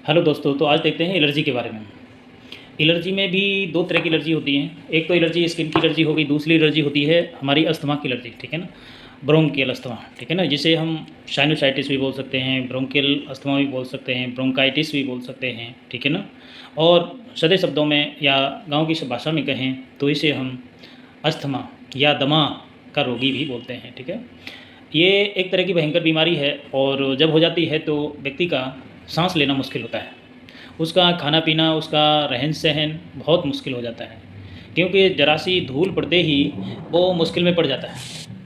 Hello दोस्तों, तो आज देखते हैं एलर्जी के बारे में। एलर्जी में भी दो तरह की एलर्जी होती हैं। एक तो एलर्जी स्किन की एलर्जी हो गई, दूसरी एलर्जी होती है हमारी अस्थमा की एलर्जी, ठीक है ना। ब्रोंकियल अस्थमा, ठीक है ना, जिसे हम साइनोसाइटिस भी बोल सकते हैं, ब्रोंकियल अस्थमा भी बोल सकते हैं, ब्रोंकाइटिस भी बोल सकते हैं, ठीक है ना। और सादे शब्दों में या गाँव की भाषा में कहें तो इसे हम अस्थमा या दमा का रोगी भी बोलते हैं, ठीक है। ये एक तरह की भयंकर बीमारी है और जब हो जाती है तो व्यक्ति का सांस लेना मुश्किल होता है। उसका खाना पीना, उसका रहन सहन बहुत मुश्किल हो जाता है, क्योंकि ज़रा सी धूल पड़ते ही वो मुश्किल में पड़ जाता है,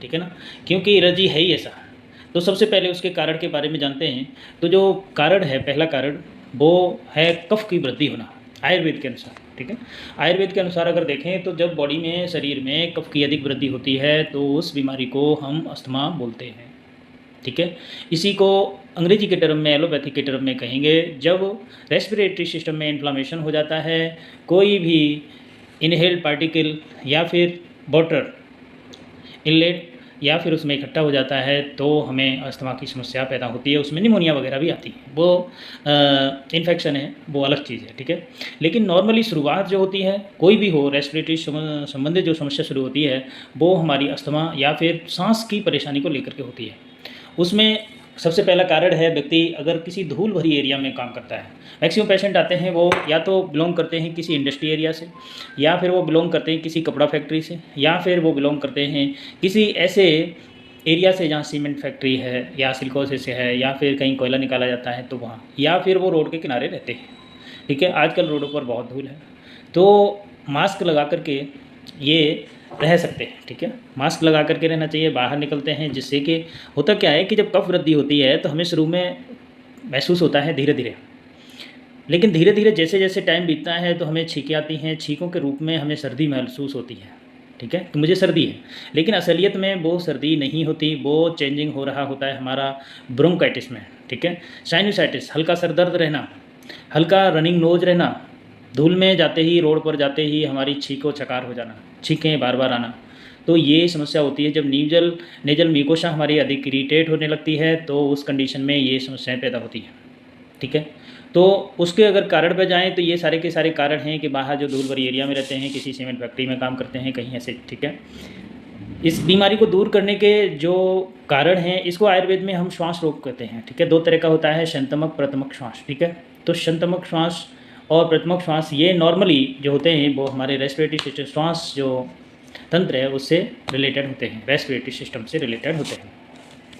ठीक है ना। क्योंकि एलर्जी है ही ऐसा। तो सबसे पहले उसके कारण के बारे में जानते हैं। तो जो कारण है, पहला कारण वो है कफ की वृद्धि होना, आयुर्वेद के अनुसार, ठीक है। आयुर्वेद के अनुसार अगर देखें तो जब बॉडी में, शरीर में कफ की अधिक वृद्धि होती है तो उस बीमारी को हम अस्थमा बोलते हैं, ठीक है। इसी को अंग्रेजी के टर्म में, एलोपैथी के टर्म में कहेंगे जब रेस्पिरेटरी सिस्टम में इन्फ्लामेशन हो जाता है, कोई भी इनहेल्ड पार्टिकल या फिर वाटर इनलेट या फिर उसमें इकट्ठा हो जाता है तो हमें अस्थमा की समस्या पैदा होती है। उसमें निमोनिया वगैरह भी आती है, वो इन्फेक्शन है, वो अलग चीज़ है, ठीक है। लेकिन नॉर्मली शुरुआत जो होती है, कोई भी हो रेस्पिरेटरी संबंधित जो समस्या शुरू होती है वो हमारी अस्थमा या फिर सांस की परेशानी को लेकर के होती है। उसमें सबसे पहला कारण है, व्यक्ति अगर किसी धूल भरी एरिया में काम करता है। मैक्सिमम पेशेंट आते हैं वो या तो बिलोंग करते हैं किसी इंडस्ट्री एरिया से, या फिर वो बिलोंग करते हैं किसी कपड़ा फैक्ट्री से, या फिर वो बिलोंग करते हैं किसी ऐसे एरिया से जहाँ सीमेंट फैक्ट्री है या सिलिकॉसिस है या फिर कहीं कोयला निकाला जाता है तो वहाँ, या फिर वो रोड के किनारे रहते हैं, ठीक है। आजकल रोडों पर बहुत धूल है तो मास्क लगा करके ये रह सकते हैं, ठीक है। मास्क लगा करके रहना चाहिए, बाहर निकलते हैं, जिससे कि होता क्या है कि जब कफ वृद्धि होती है तो हमें शुरू में महसूस होता है धीरे धीरे, लेकिन धीरे धीरे जैसे जैसे टाइम बीतता है तो हमें छींकें आती हैं, छींकों के रूप में हमें सर्दी महसूस होती है, ठीक है। तो मुझे सर्दी है, लेकिन असलियत में वो सर्दी नहीं होती, वो चेंजिंग हो रहा होता है हमारा ब्रोंकाइटिस में, ठीक है। साइनोसाइटिस, हल्का सर दर्द रहना, हल्का रनिंग नोज रहना, धूल में जाते ही, रोड पर जाते ही हमारी छींको छकार हो जाना, छींकें बार बार आना। तो ये समस्या होती है जब नीजल नेजल म्यूकोसा हमारी अधिक इरीटेट होने लगती है, तो उस कंडीशन में ये समस्याएं पैदा होती हैं, ठीक है। तो उसके अगर कारण पे जाएँ तो ये सारे के सारे कारण हैं कि बाहर जो धूल भरी एरिया में रहते हैं, किसी सीमेंट फैक्ट्री में काम करते हैं, कहीं ऐसे, ठीक है। इस बीमारी को दूर करने के जो कारण हैं, इसको आयुर्वेद में हम श्वास रोग कहते हैं, ठीक है। दो तरह का होता है, शंतमक प्रतमक श्वास, ठीक है। तो शंतमक श्वास और प्रतमक श्वास ये नॉर्मली जो होते हैं वो हमारे रेस्पिरेटरी सिस्टम, श्वास जो तंत्र है उससे रिलेटेड होते हैं, रेस्पिरेटरी सिस्टम से रिलेटेड होते हैं,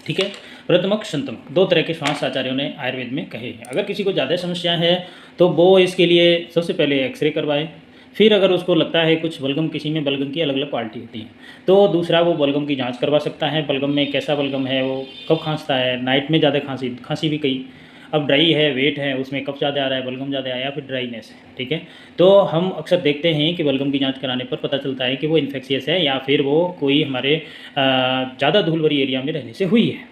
ठीक है। प्रथमक शंतमक, दो तरह के श्वास आचार्यों ने आयुर्वेद में कहे हैं। अगर किसी को ज़्यादा समस्या है तो वो इसके लिए सबसे पहले एक्सरे करवाए, फिर अगर उसको लगता है कुछ बलगम, किसी में बलगम की अलग अलग क्वालिटी होती है, तो दूसरा वो बलगम की जांच करवा सकता है। बलगम में कैसा बलगम है, वो कब खांसता है, नाइट में ज़्यादा खांसी भी कई, अब ड्राई है, वेट है, उसमें कफ ज़्यादा आ रहा है, बलगम ज़्यादा आया, फिर ड्राइनेस है, ठीक है। तो हम अक्सर देखते हैं कि बलगम की जांच कराने पर पता चलता है कि वो इन्फेक्शियस है या फिर वो कोई हमारे ज़्यादा धूल भरी एरिया में रहने से हुई है,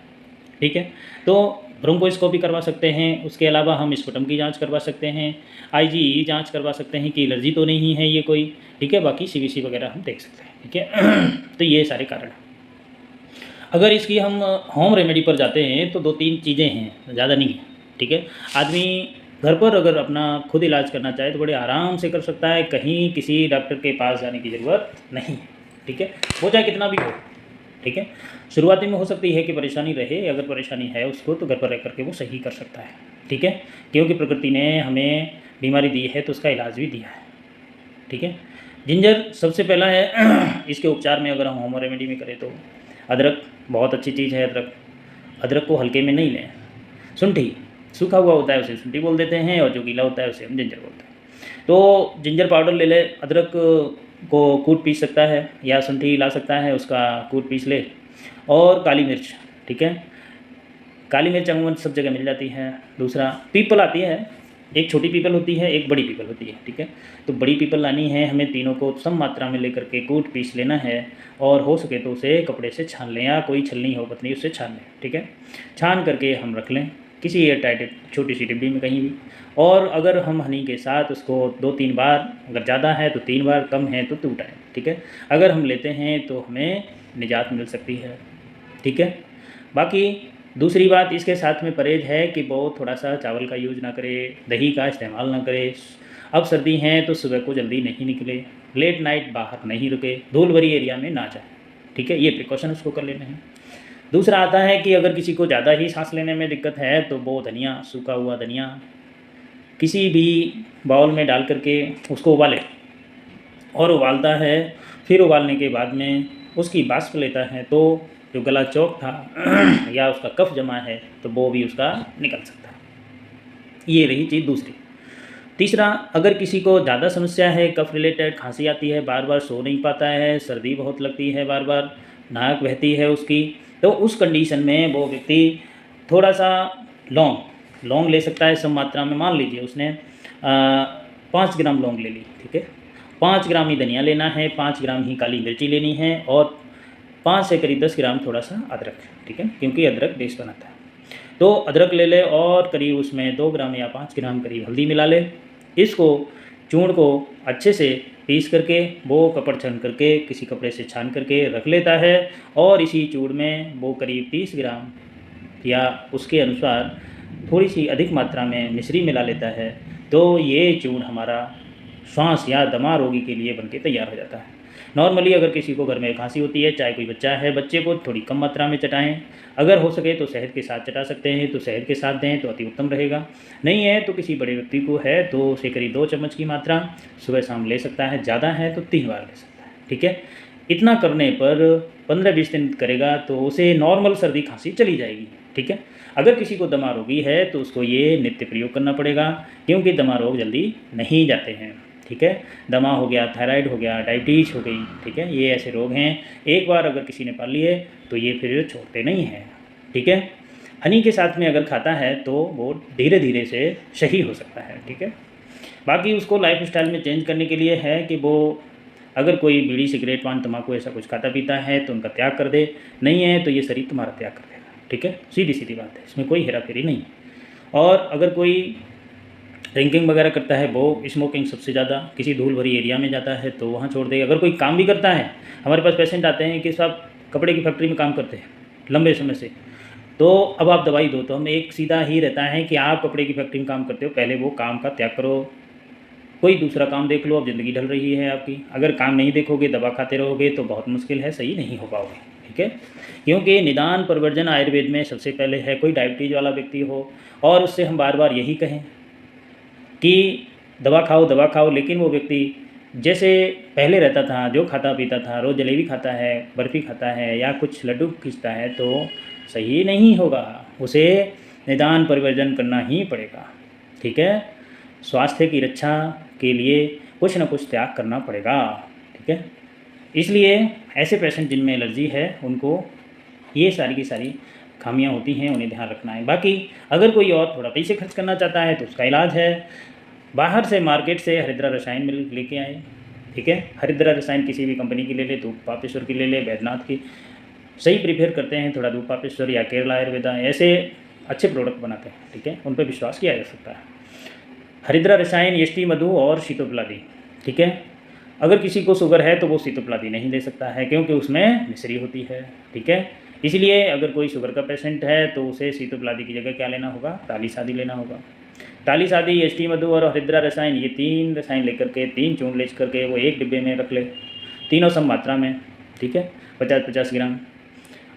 ठीक है। तो ब्रोंकोस्कोपी करवा सकते हैं, उसके अलावा हम स्पुटम की जांच करवा सकते हैं, आईजीई जांच करवा सकते हैं कि एलर्जी तो नहीं है ये कोई, ठीक है। बाकी सीवीसी वगैरह हम देख सकते हैं, ठीक है। तो ये सारे कारण हैं। अगर इसकी हम होम रेमेडी पर जाते हैं तो दो तीन चीज़ें हैं, ज़्यादा नहीं है, ठीक है। आदमी घर पर अगर अपना खुद इलाज करना चाहे तो बड़े आराम से कर सकता है, कहीं किसी डॉक्टर के पास जाने की ज़रूरत नहीं है, ठीक है। वो चाहे कितना भी हो, ठीक है। शुरुआती में हो सकती है कि परेशानी रहे, अगर परेशानी है उसको तो घर पर रह करके वो सही कर सकता है, ठीक है। क्योंकि प्रकृति ने हमें बीमारी दी है तो उसका इलाज भी दिया है, ठीक है। जिंजर सबसे पहला है। इसके उपचार में अगर हम होम रेमेडी में करें तो अदरक बहुत अच्छी चीज़ है। अदरक, अदरक को हल्के में नहीं लें। शुंठी, सूखा हुआ होता है उसे शुंठी बोल देते हैं, और जो गीला होता है उसे हम जिंजर बोलते हैं। तो जिंजर पाउडर ले ले, अदरक को कूट पीस सकता है या शुंठी ला सकता है, उसका कूट पीस ले। और काली मिर्च, ठीक है। काली मिर्च अमूमन सब जगह मिल जाती है। दूसरा पीपल आती है, एक छोटी पीपल होती है, एक बड़ी पीपल होती है, ठीक है। तो बड़ी पीपल लानी है हमें, तीनों को सम मात्रा में लेकर के कूट पीस लेना है, और हो सके तो उसे कपड़े से छान लें या कोई छलनी हो पतली उससे छान लें, ठीक है। छान करके हम रख लें किसी एयर टाइट छोटी सी डिब्बी में कहीं भी। और अगर हम हनी के साथ उसको 2-3 बार, अगर ज़्यादा है तो 3 बार, कम है तो 2 टाइम, ठीक है, अगर हम लेते हैं तो हमें निजात मिल सकती है, ठीक है। बाकी दूसरी बात, इसके साथ में परहेज है कि वो थोड़ा सा चावल का यूज ना करे, दही का इस्तेमाल ना करे। अब सर्दी है तो सुबह को जल्दी नहीं निकले, लेट नाइट बाहर नहीं रुके, धूल भरी एरिया में ना जाए। ठीक है, ये प्रिकॉशन उसको कर लेने हैं। दूसरा आता है कि अगर किसी को ज़्यादा ही सांस लेने में दिक्कत है तो वो धनिया, सूखा हुआ धनिया किसी भी बाउल में डाल करके उसको उबाले, और उबालता है, फिर उबालने के बाद में उसकी बाष्प लेता है तो जो गला चौक था या उसका कफ जमा है तो वो भी उसका निकल सकता है। ये रही चीज़ दूसरी। तीसरा, अगर किसी को ज़्यादा समस्या है, कफ रिलेटेड खांसी आती है, बार बार सो नहीं पाता है, सर्दी बहुत लगती है, बार बार नाक बहती है उसकी, तो उस कंडीशन में वो व्यक्ति थोड़ा सा लौंग ले सकता है सम मात्रा में। मान लीजिए उसने 5 ग्राम लौंग ले ली, ठीक है, 5 ग्राम ही धनिया लेना है, 5 ग्राम ही काली मिर्ची लेनी है, और 5 से करीब 10 ग्राम थोड़ा सा अदरक, ठीक है, क्योंकि अदरक बेस बनाता है। तो अदरक ले ले और करीब उसमें 2 ग्राम या 5 ग्राम करीब हल्दी मिला ले। इसको चूर्ण को अच्छे से पीस करके वो कपड़ छान करके किसी कपड़े से छान करके रख लेता है, और इसी चूर्ण में वो करीब 30 ग्राम या उसके अनुसार थोड़ी सी अधिक मात्रा में मिश्री मिला लेता है। तो ये चूर्ण हमारा श्वास या दमा रोगी के लिए बनके तैयार हो जाता है। नॉर्मली अगर किसी को घर में खांसी होती है, चाहे कोई बच्चा है, बच्चे को थोड़ी कम मात्रा में चटाएं, अगर हो सके तो शहद के साथ चटा सकते हैं तो शहद के साथ दें तो अति उत्तम रहेगा। नहीं है तो किसी बड़े व्यक्ति को है तो उसे करीब 2 चम्मच की मात्रा सुबह शाम ले सकता है, ज़्यादा है तो 3 बार ले सकता है। ठीक है, इतना करने पर 15-20 दिन करेगा तो उसे नॉर्मल सर्दी खांसी चली जाएगी। ठीक है, अगर किसी को दमा रोगी है तो उसको ये नित्य प्रयोग करना पड़ेगा, क्योंकि दमा रोग जल्दी नहीं जाते हैं। ठीक है, दमा हो गया, थायराइड हो गया, डायबिटीज़ हो गई, ठीक है, ये ऐसे रोग हैं, एक बार अगर किसी ने पाल लिए तो ये फिर छोड़ते नहीं हैं। ठीक है, हनी के साथ में अगर खाता है तो वो धीरे धीरे से सही हो सकता है। ठीक है, बाकी उसको लाइफ स्टाइल में चेंज करने के लिए है कि वो अगर कोई बीड़ी, सिगरेट, पान, तम्बाकू ऐसा कुछ खाता पीता है तो उनका त्याग कर दे, नहीं है तो ये शरीर तुम्हारा त्याग कर देगा। ठीक है, सीधी सीधी बात है, इसमें कोई हेरा फेरी नहीं। और अगर कोई ड्रिंकिंग वगैरह करता है, वो स्मोकिंग सबसे ज़्यादा किसी धूल भरी एरिया में जाता है तो वहाँ छोड़ दे। अगर कोई काम भी करता है, हमारे पास पेशेंट आते हैं कि साहब कपड़े की फैक्ट्री में काम करते हैं लंबे समय से, तो अब आप दवाई दो, तो हम एक सीधा ही रहता है कि आप कपड़े की फैक्ट्री में काम करते हो, पहले वो काम का त्याग करो, कोई दूसरा काम देख लो, अब ज़िंदगी ढल रही है आपकी। अगर काम नहीं देखोगे, दवा खाते रहोगे तो बहुत मुश्किल है, सही नहीं हो पाओगे। ठीक है, क्योंकि निदान परिवर्जन आयुर्वेद में सबसे पहले है। कोई डायबिटीज़ वाला व्यक्ति हो और उससे हम बार बार यही कहें कि दवा खाओ, लेकिन वो व्यक्ति जैसे पहले रहता था, जो खाता पीता था, रोज़ जलेबी खाता है, बर्फ़ी खाता है या कुछ लड्डू खींचता है, तो सही नहीं होगा, उसे निदान परिवर्जन करना ही पड़ेगा। ठीक है, स्वास्थ्य की रक्षा के लिए कुछ न कुछ त्याग करना पड़ेगा। ठीक है, इसलिए ऐसे पेशेंट जिनमें एलर्जी है उनको ये सारी की सारी खामियां होती हैं, उन्हें ध्यान रखना है। बाकी अगर कोई और थोड़ा पैसे खर्च करना चाहता है तो उसका इलाज है, बाहर से मार्केट से हरिद्रा रसायन मिल लेके आए। ठीक है, हरिद्रा रसायन किसी भी कंपनी की ले ले, धूप पापेश्वर की ले ले, बैद्यनाथ की, सही प्रिपेयर करते हैं, थोड़ा धूप पापेश्वर या केरला आयुर्वेदा, ऐसे अच्छे प्रोडक्ट बनाते हैं। ठीक है, उन पर विश्वास किया जा सकता है। हरिद्रा रसायन, यष्टि मधु और शीतोपलादी। ठीक है, अगर किसी को शुगर है तो वो शीतोपलादी नहीं ले सकता है, क्योंकि उसमें मिश्री होती है। ठीक है, इसलिए अगर कोई शुगर का पेशेंट है तो उसे शीतोपलादी की जगह क्या लेना होगा, ताली सादी लेना होगा। ताली सादी, यष्टि मधु और हरिद्रा रसायन, ये 3 रसायन लेकर के, 3 चूर्ण ले करके वो एक डिब्बे में रख ले, तीनों सम मात्रा में। ठीक है, 50-50 ग्राम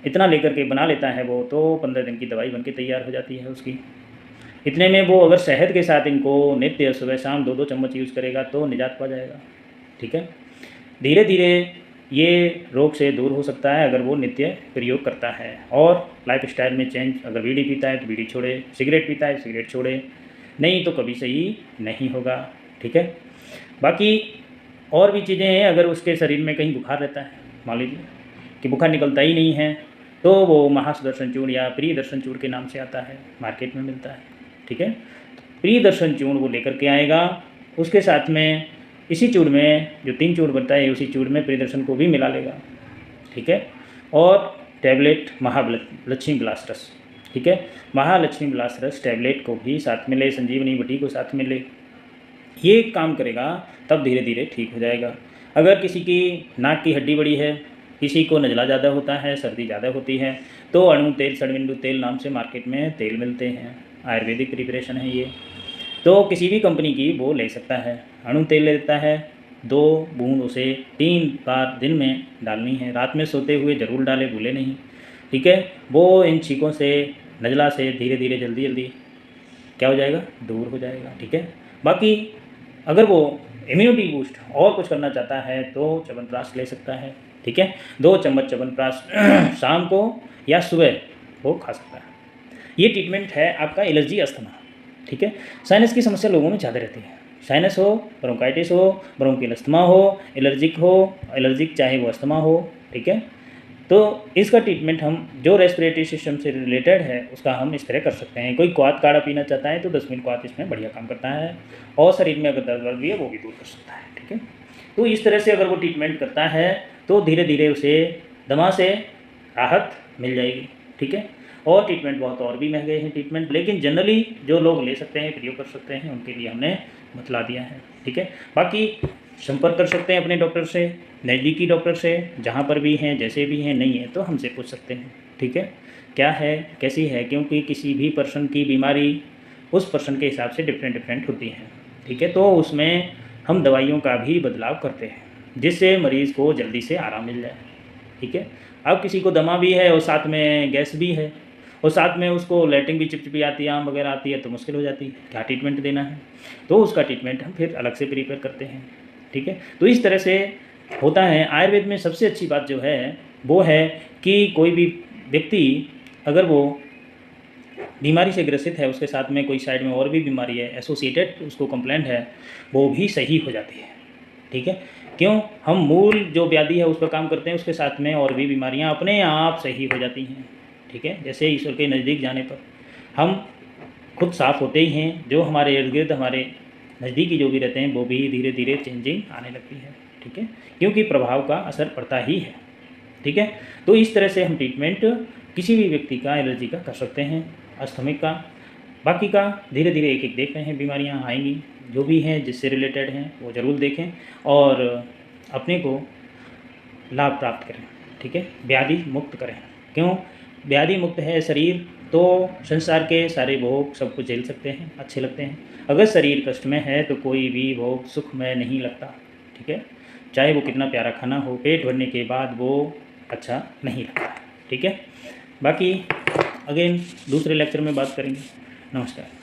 इतना लेकर के बना लेता है वो, तो 15 दिन की दवाई बनके तैयार हो जाती है उसकी। इतने में वो अगर शहद के साथ इनको नित्य सुबह शाम 2-2 चम्मच यूज़ करेगा तो निजात पा जाएगा। ठीक है, धीरे धीरे ये रोग से दूर हो सकता है अगर वो नित्य प्रयोग करता है। और लाइफ स्टाइल में चेंज, अगर बीड़ी पीता है तो बीड़ी छोड़े, सिगरेट पीता है सिगरेट छोड़े, नहीं तो कभी सही नहीं होगा। ठीक है, बाकी और भी चीज़ें हैं, अगर उसके शरीर में कहीं बुखार रहता है, मान लीजिए कि बुखार निकलता ही नहीं है, तो वो महासुदर्शन चूर्ण या प्रियदर्शन चूर्ण के नाम से आता है, मार्केट में मिलता है। ठीक है, प्रियदर्शन चूर्ण वो लेकर के आएगा, उसके साथ में इसी चूर्ण में जो 3 चूर्ण बनता है उसी चूर्ण में प्रियदर्शन को भी मिला लेगा। ठीक है, और टैबलेट महालक्ष्मी विलास रस। ठीक है, महालक्ष्मी विलास रस टैबलेट को भी साथ में ले, संजीवनी बटी को साथ में ले, ये काम करेगा तब धीरे धीरे ठीक हो जाएगा। अगर किसी की नाक की हड्डी बड़ी है, किसी को नज़ला ज़्यादा होता है, सर्दी ज़्यादा होती है, तो अणु तेल, षडबिंदु तेल नाम से मार्केट में तेल मिलते हैं, आयुर्वेदिक प्रिपरेशन है ये। तो किसी भी कंपनी की वो ले सकता है। अणु तेल लेता है, 2 बूंद उसे 3 बार दिन में डालनी है, रात में सोते हुए ज़रूर डालें, भूले नहीं, ठीक है। वो इन छींकों से, नज़ला से धीरे धीरे जल्दी जल्दी क्या हो जाएगा, दूर हो जाएगा, ठीक है। बाकी अगर वो इम्यूनिटी बूस्ट और कुछ करना चाहता है तो च्यवनप्राश ले सकता है, ठीक है। 2 चम्मच च्यवनप्राश शाम को या सुबह वो खा सकता है। ये ट्रीटमेंट है आपका एलर्जी अस्थमा, ठीक है। साइनस की समस्या लोगों में ज़्यादा रहती है, साइनस हो, ब्रोंकाइटिस हो, ब्रोंकियल अस्थमा हो, एलर्जिक चाहे वो अस्थमा हो, ठीक है। तो इसका ट्रीटमेंट हम जो रेस्पिरेटरी सिस्टम से रिलेटेड है उसका हम इस तरह कर सकते हैं। कोई क्वाथ काढ़ा पीना चाहता है तो 10 मिनट क्वाथ इसमें बढ़िया काम करता है, और शरीर में अगर दर्द भी है वो भी दूर कर सकता है, ठीक है। तो इस तरह से अगर वो ट्रीटमेंट करता है तो धीरे धीरे उसे दमा से राहत मिल जाएगी, ठीक है। और ट्रीटमेंट बहुत और भी महंगे हैं ट्रीटमेंट, लेकिन जनरली जो लोग ले सकते हैं, प्रयोग कर सकते हैं, उनके लिए हमने बतला दिया है, ठीक है। बाकी संपर्क कर सकते हैं अपने डॉक्टर से, नज़दीकी डॉक्टर से, जहाँ पर भी हैं, जैसे भी हैं, नहीं है तो हमसे पूछ सकते हैं, ठीक है, क्या है कैसी है, क्योंकि किसी भी पर्सन की बीमारी उस पर्सन के हिसाब से डिफरेंट होती है, ठीक है। तो उसमें हम दवाइयों का भी बदलाव करते हैं जिससे मरीज़ को जल्दी से आराम मिल जाए, ठीक है। अब किसी को दमा भी है और साथ में गैस भी है और साथ में उसको लैट्रिन भी चिपचिपी आती है, आम वगैरह आती है, तो मुश्किल हो जाती है, क्या ट्रीटमेंट देना है, तो उसका ट्रीटमेंट हम फिर अलग से प्रिपेयर करते हैं, ठीक है। तो इस तरह से होता है। आयुर्वेद में सबसे अच्छी बात जो है वो है कि कोई भी व्यक्ति अगर वो बीमारी से ग्रसित है, उसके साथ में कोई साइड में और भी बीमारी है एसोसिएटेड, उसको कंप्लेंट है, वो भी सही हो जाती है, ठीक है। क्यों, हम मूल जो व्याधि है उस पर काम करते हैं, उसके साथ में और भी बीमारियां अपने आप सही हो जाती हैं, ठीक है। जैसे ईश्वर के नज़दीक जाने पर हम खुद साफ होते ही हैं, जो हमारे इर्द गिर्द हमारे नज़दीकी जो भी रहते हैं वो भी धीरे धीरे चेंजिंग आने लगती है, ठीक है, क्योंकि प्रभाव का असर पड़ता ही है, ठीक है। तो इस तरह से हम ट्रीटमेंट किसी भी व्यक्ति का एलर्जी का कर सकते हैं, अस्थमिक का, बाकी का धीरे धीरे एक एक देख रहे हैं, बीमारियां आएंगी जो भी हैं जिससे रिलेटेड हैं वो ज़रूर देखें और अपने को लाभ प्राप्त करें, ठीक है, व्याधि मुक्त करें। क्यों, व्याधि मुक्त है शरीर तो संसार के सारे भोग सब कुछ झेल सकते हैं, अच्छे लगते हैं। अगर शरीर कष्ट में है तो कोई भी भोग सुखमय नहीं लगता, ठीक है, चाहे वो कितना प्यारा खाना हो, पेट भरने के बाद वो अच्छा नहीं लगता, ठीक है। बाकी अगेन दूसरे लेक्चर में बात करेंगे। नमस्कार।